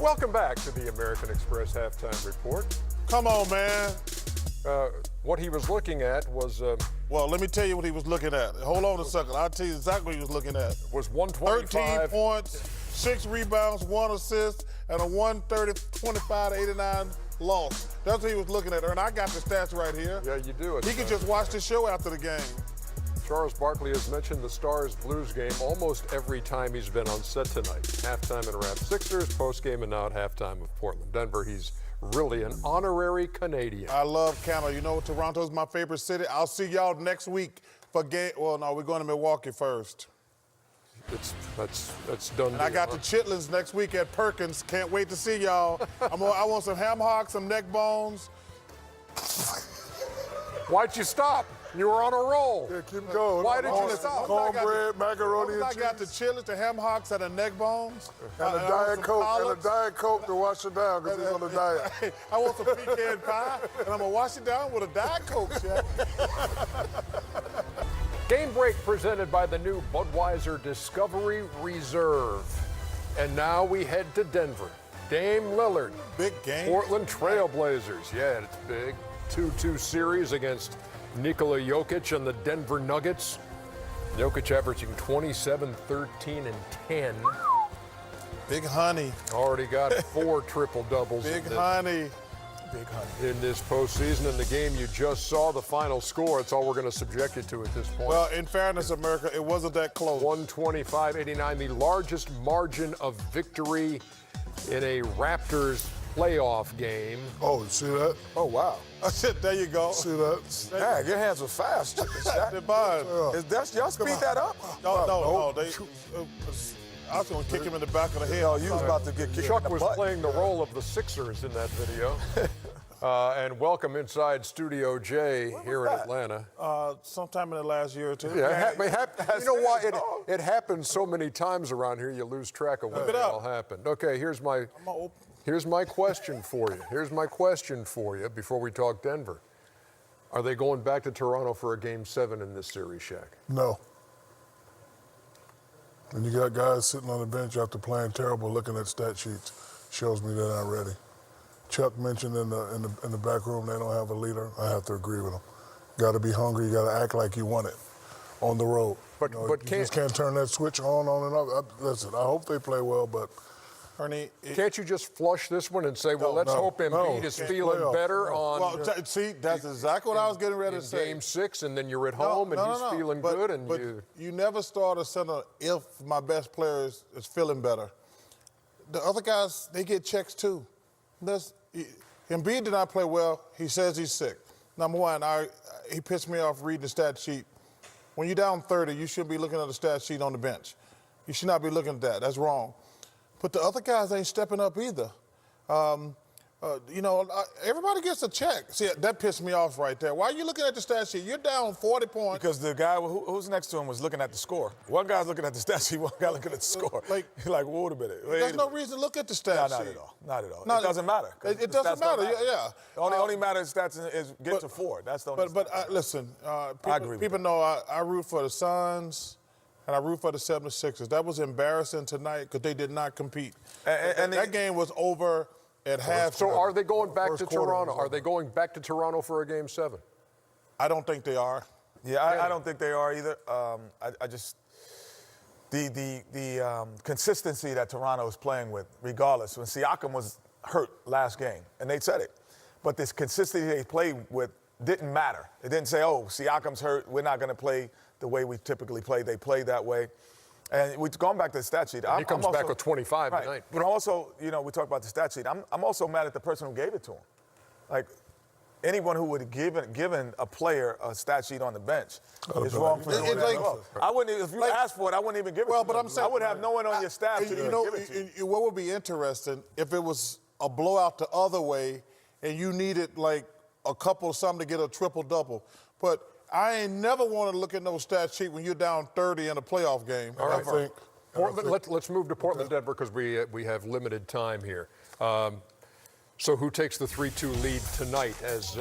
Welcome back to the American Express Halftime Report. Come on, man. What he was looking at was... well, let me tell you what he was looking at. Hold on a second. I'll tell you exactly what he was looking at. Was 125. 13 points, 6 rebounds, 1 assist, and a 130-25-89 loss. That's what he was looking at. And I got the stats right here. Yeah, you do. He can just watch the show after the game. Charles Barkley has mentioned the Stars-Blues game almost every time he's been on set tonight. Halftime in Rap Sixers, postgame, and now at halftime of Portland. Denver, he's really an honorary Canadian. I love Canada. You know, Toronto's my favorite city. I'll see y'all next week for game. Well, no, we're going to Milwaukee first. That's done. And I got the chitlins next week at Perkins. Can't wait to see y'all. I want some ham hocks, some neck bones. Why'd you stop? You were on a roll. Yeah, keep going. Why did you stop? Cornbread, macaroni and I cheese. got the chitlins, the ham hocks, and the neck bones. And a Diet Coke to wash it down because he's on the diet. I want some pecan pie, and I'm going to wash it down with a Diet Coke, Shaq. Game break presented by the new Budweiser Discovery Reserve. And now we head to Denver. Dame Lillard. Big game. Portland Trailblazers. Yeah, it's big. 2-2 series against Nikola Jokic and the Denver Nuggets. Jokic averaging 27, 13, and 10. Big honey. Already got 4 triple-doubles. Big honey. Big honey. In this postseason. In the game you just saw, the final score, it's all we're going to subject you to at this point. Well, in fairness, America, it wasn't that close. 125-89, the largest margin of victory in a Raptors playoff game. Oh, you see that? Oh, wow. There you go. See that? Dang, your hands were fast. Y'all speed that up? No. I was going to kick him in the back of the head. No, you was about to get kicked Chuck in the was butt. playing the role of the Sixers in that video. And welcome inside Studio J here in Atlanta. Sometime in the last year or two. Yeah, you know why? It happens so many times around here, you lose track of when it all happened. Okay, here's my question for you. Here's my question for you before we talk Denver. Are they going back to Toronto for a Game 7 in this series, Shaq? No. When you got guys sitting on the bench after playing terrible, looking at stat sheets, shows me they're not ready. Chuck mentioned in the back room they don't have a leader. I have to agree with him. Got to be hungry. You got to act like you want it on the road. But you just can't turn that switch on and off. Listen, I hope they play well, but. Ernie, can't you just flush this one and say, well, let's hope Embiid is feeling better on. Well, see, that's exactly what I was getting ready to say. Game 6, and then you're at home and he's feeling good, and but you never start a center if my best player is feeling better. The other guys, they get checks too. Embiid did not play well. He says he's sick. Number one, he pissed me off reading the stat sheet. When you're down 30, you shouldn't be looking at the stat sheet on the bench. You should not be looking at that. That's wrong. But the other guys ain't stepping up either. Everybody gets a check. See, that pissed me off right there. Why are you looking at the stat sheet? You're down 40 points. Because the guy who's next to him was looking at the score. One guy's looking at the stat sheet, one guy looking at the score. He's like, well, wait a minute. There's no reason to look at the stat sheet. Not at all. Not at all. It doesn't matter. It doesn't matter. Yeah. The only matter is stats is get to 4. That's the only. Listen, I agree with people that. know I root for the Suns. And I root for the 76ers. That was embarrassing tonight because they did not compete. And that game was over at half. So are they going back to Toronto? Are they going back to Toronto for a Game 7? I don't think they are. Yeah, I don't think they are either. I just the consistency that Toronto is playing with, regardless. When Siakam was hurt last game, and they said it, but this consistency they played with didn't matter. It didn't say, oh, Siakam's hurt, we're not going to play the way we typically play. They played that way. And we've gone back to the stat sheet. He comes back with 25 tonight. But also, we talk about the stat sheet. I'm also mad at the person who gave it to him. Like, anyone who would have given a player a stat sheet on the bench is wrong for doing that. I wouldn't. If you asked for it, I wouldn't even give it to you. But I'm saying, I would have no one on your staff to give it to you. What would be interesting if it was a blowout the other way and you needed like a couple of something to get a triple-double. But I ain't never want to look at no stat sheet when you're down 30 in a playoff game. All right. Let's move to Portland, Denver, because we have limited time here. So who takes the 3-2 lead tonight as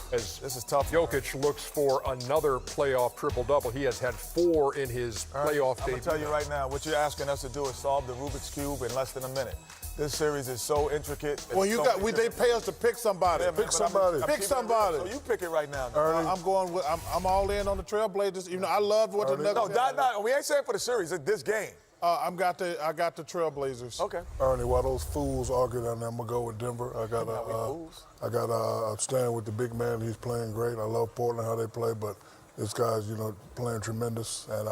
this is tough. Jokic looks for another playoff triple-double? He has had 4 in his playoff debut. I'm going to tell you right now, what you're asking us to do is solve the Rubik's Cube in less than a minute. This series is so intricate. Well, they pay us to pick somebody. Yeah, Pick somebody. Pick somebody. So you pick it right now. I'm going with. I'm all in on the Trailblazers. Even though I love what the Nuggets. No, we ain't saying for the series. It's this game. I got the Trailblazers. Okay. Ernie, while those fools argue down there, I'm gonna go with Denver. I'm staying with the big man. He's playing great. I love Portland how they play, but this guy's playing tremendous, and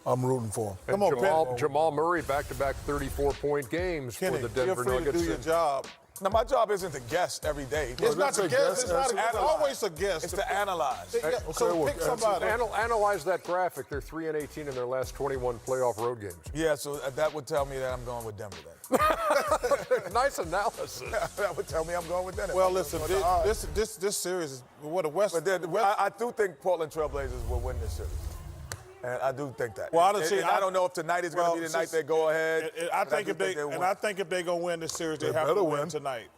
I'm rooting for him. And Come on, Jamal Murray, back-to-back 34-point games Kenny, for the Denver feel free Nuggets. to do your job. Now, my job isn't to guess every day. It's not to guess. It's always a guess. It's to analyze. So pick somebody. Analyze that graphic. They're 3-18 in their last 21 playoff road games. Yeah, so that would tell me that I'm going with Denver then. Nice analysis. That would tell me I'm going with Denver. Well, listen, this series is what the West. I do think Portland Trailblazers will win this series. And I do think that. Well, honestly, I don't know if tonight is going to be the night they go ahead. I think if they're going to win this series, they have to win tonight.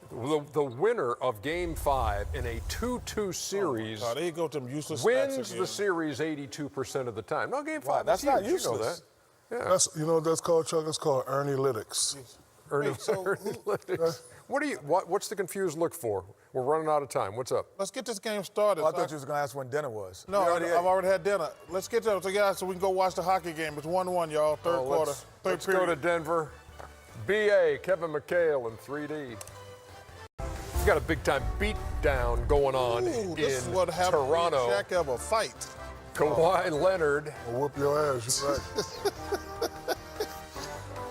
The winner of Game 5 in a 2-2 series they go to them useless wins the series 82% of the time. No, Game 5. That's not huge. useless. You know that. Yeah. That's that's called, Chuck. It's called Ernie-lytics. Ernie-lytics. What's the confused look for? We're running out of time. What's up? Let's get this game started. I thought you was going to ask when dinner was. No, I've already had dinner. Let's get to it so we can go watch the hockey game. It's 1-1, y'all. Third quarter. Let's go to Denver. BA, Kevin McHale in 3D. We got a big-time beatdown going on in this is what happened Toronto. when Shaq ever fight. Kawhi Leonard. I'll whoop your ass. You're right.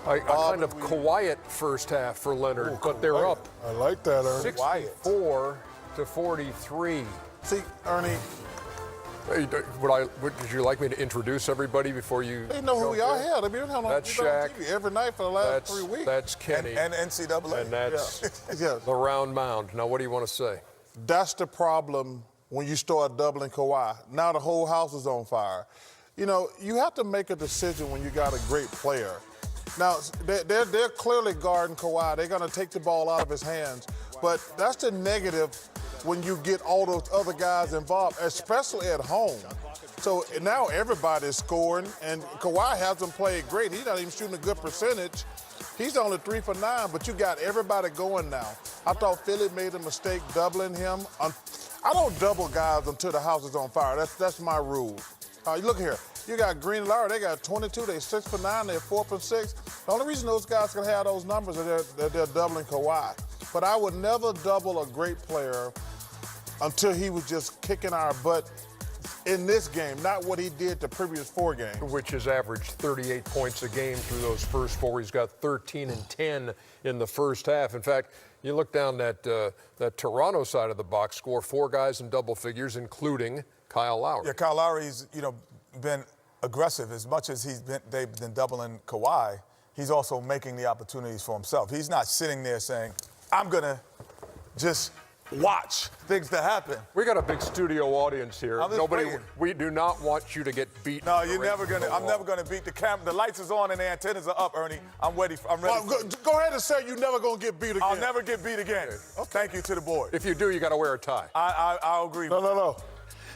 A kind of quiet first half for Leonard, but they're up. I like that, Ernie. 64-43. See, Ernie. Hey, would you like me to introduce everybody before you? They know who we are here. That's Shaq. Every night for the last 3 weeks. That's Kenny. And NCAA. And that's Yeah. the round mound. Now, what do you want to say? That's the problem when you start doubling Kawhi. Now the whole house is on fire. You have to make a decision when you got a great player. Now, they're clearly guarding Kawhi. They're going to take the ball out of his hands. But that's the negative when you get all those other guys involved, especially at home. So now everybody's scoring, and Kawhi hasn't played great. He's not even shooting a good percentage. He's only 3 for 9, but you got everybody going now. I thought Philly made a mistake doubling him. I don't double guys until the house is on fire. That's my rule. Look here. You got Green and Lowry. They got 22. They're 6 for 9. They're 4 for 6. The only reason those guys can have those numbers is they're doubling Kawhi. But I would never double a great player until he was just kicking our butt in this game, not what he did the previous 4 games. Which has averaged 38 points a game through those first 4. He's got 13 and 10 in the first half. In fact, you look down that Toronto side of the box score, 4 guys in double figures, including Kyle Lowry. Yeah, Kyle Lowry's been aggressive. As much as they've been doubling Kawhi, he's also making the opportunities for himself. He's not sitting there saying, I'm going to just watch things to happen. We got a big studio audience here. We do not want you to get beat. No, you're never going to. I'm never going to beat the camera. The lights is on and the antennas are up, Ernie. I'm ready. Go ahead and say you're never going to get beat again. I'll never get beat again. Okay. Thank you to the board. If you do, you got to wear a tie. I'll agree. No.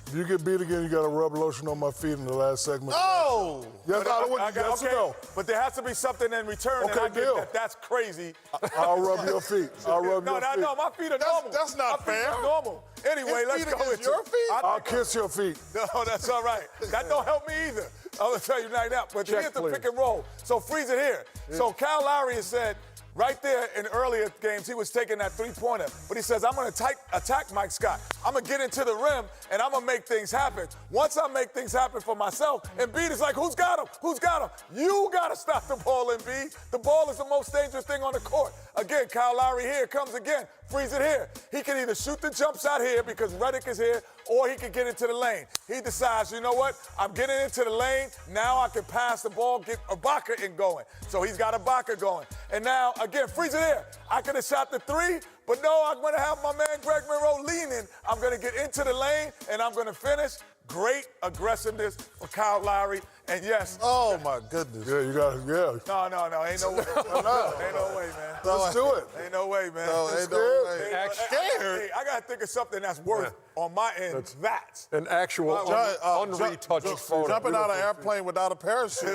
If you get beat again, you got to rub lotion on my feet in the last segment. Oh! Yes, yes or no? But there has to be something in return. Okay, deal. That's crazy. I'll rub your feet. I'll rub your feet. No, my feet are normal. That's not fair. My feet are normal. Anyway, let's go with your feet. I'll kiss your feet. No, that's all right. That don't help me either. I'm going to tell you right now. But here's the pick and roll. So freeze it here. Yeah. So Kyle Lowry has said, right there in earlier games, he was taking that three-pointer. But he says, I'm going to attack Mike Scott. I'm going to get into the rim, and I'm going to make things happen. Once I make things happen for myself, Embiid is like, who's got him? Who's got him? You got to stop the ball, Embiid. The ball is the most dangerous thing on the court. Again, Kyle Lowry here comes again. Freeze it here. He can either shoot the jump shot here because Redick is here, or he can get into the lane. He decides, you know what? I'm getting into the lane. Now I can pass the ball, get Ibaka in going. So he's got Ibaka going. And now, again, freeze it here. I could have shot the 3, but no, I'm going to have my man Greg Monroe leaning. I'm going to get into the lane, and I'm going to finish. Great aggressiveness for Kyle Lowry. And yes. Oh, my goodness. Yeah, you got No, ain't no way. Ain't no way, man. Let's do it. Ain't no way, man. No, ain't no way. Hey, I got to think of something that's worth, on my end, that. An actual unretouched photo. Jumping out of an airplane without a parachute.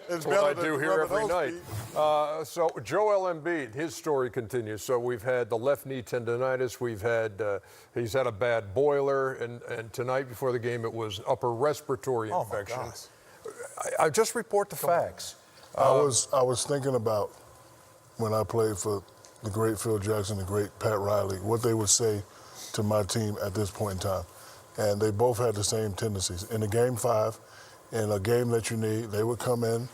That's what I do here every night. So Joel Embiid, his story continues. So we've had the left knee tendonitis. We've had he's had a bad boiler, and tonight before the game it was upper respiratory infection. I just report the facts. I was thinking about when I played for the great Phil Jackson, the great Pat Riley, what they would say to my team at this point in time. And they both had the same tendencies. In a game 5, in a game that you need, they would come in.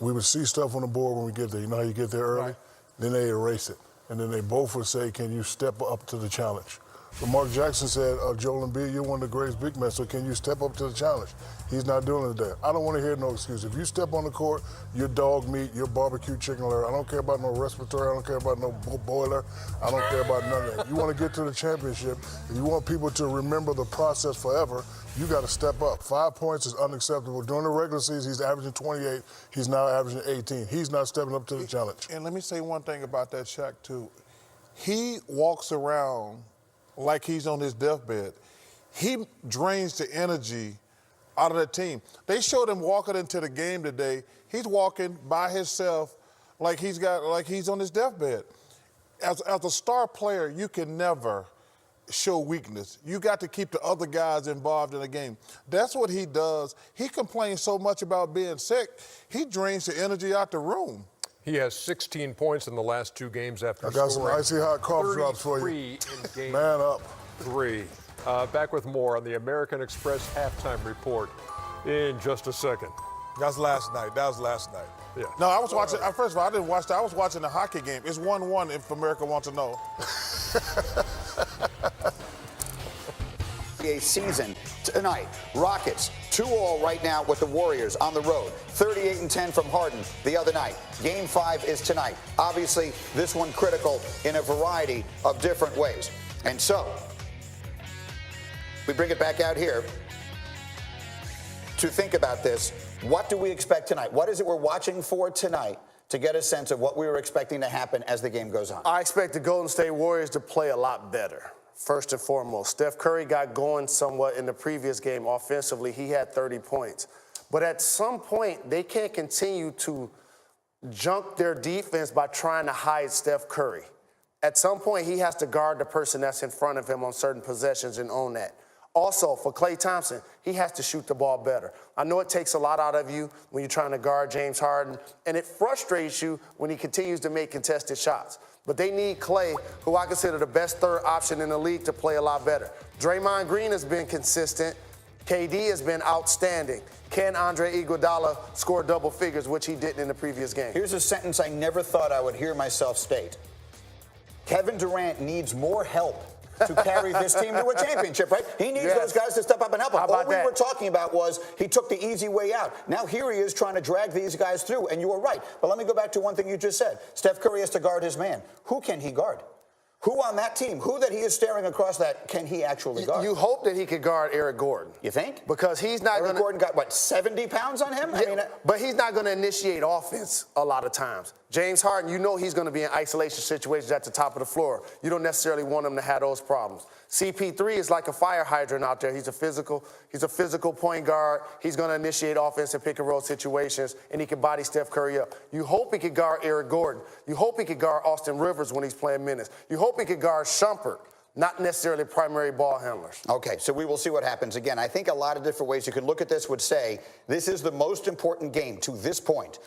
We would see stuff on the board when we get there. You know how you get there early? Right. Then they erase it. And then they both would say, can you step up to the challenge? But Mark Jackson said, Joel Embiid, you're one of the greatest big men, so can you step up to the challenge? He's not doing it today. I don't want to hear no excuse. If you step on the court, you're dog meat, you're barbecue chicken alert. I don't care about no respiratory. I don't care about no boiler. I don't care about none of that. You want to get to the championship, and you want people to remember the process forever, you got to step up. 5 points is unacceptable. During the regular season, he's averaging 28. He's now averaging 18. He's not stepping up to the challenge. And let me say one thing about that, Shaq, too. He walks around like he's on his deathbed. He drains the energy out of the team. They showed him walking into the game today. He's walking by himself like he's on his deathbed. As a star player, you can never show weakness. You got to keep the other guys involved in the game. That's what he does. He complains so much about being sick, he drains the energy out the room. He has 16 points in the last 2 games after I got some icy hot cough drops for you. In game Man up. 3. Back with more on the American Express halftime report in just a second. That was last night. Yeah. No, I was watching. First of all, I didn't watch that. I was watching the hockey game. It's 1-1 if America wants to know. A season tonight. Rockets 2-all right now with the Warriors on the road. 38-10 from Harden the other night. Game 5 is tonight. Obviously, this one critical in a variety of different ways. And so, we bring it back out here to think about this. What do we expect tonight? What is it we're watching for tonight to get a sense of what we were expecting to happen as the game goes on? I expect the Golden State Warriors to play a lot better. First and foremost, Steph Curry got going somewhat in the previous game offensively. He had 30 points. But at some point, they can't continue to junk their defense by trying to hide Steph Curry. At some point, he has to guard the person that's in front of him on certain possessions and own that. Also, for Klay Thompson, he has to shoot the ball better. I know it takes a lot out of you when you're trying to guard James Harden, and it frustrates you when he continues to make contested shots. But they need Klay, who I consider the best third option in the league, to play a lot better. Draymond Green has been consistent. KD has been outstanding. Can Andre Iguodala score double figures, which he didn't in the previous game? Here's a sentence I never thought I would hear myself state. Kevin Durant needs more help to carry this team to a championship, right? He needs those guys to step up and help him. All we were talking about was he took the easy way out. Now here he is trying to drag these guys through, and you were right. But let me go back to one thing you just said. Steph Curry has to guard his man. Who can he guard? Who on that team, who that he is staring across that, can he actually guard? You hope that he could guard Eric Gordon. You think? Because he's not Eric Gordon got, what, 70 pounds on him? Yeah, but he's not going to initiate offense a lot of times. James Harden, you know he's going to be in isolation situations at the top of the floor. You don't necessarily want him to have those problems. CP3 is like a fire hydrant out there. He's a physical point guard. He's going to initiate offense in pick and roll situations, and he can body Steph Curry up. You hope he could guard Eric Gordon. You hope he could guard Austin Rivers when he's playing minutes. You hope he could guard Shumpert, not necessarily primary ball handlers. Okay, so we will see what happens. Again, I think a lot of different ways you could look at this would say this is the most important game to this point.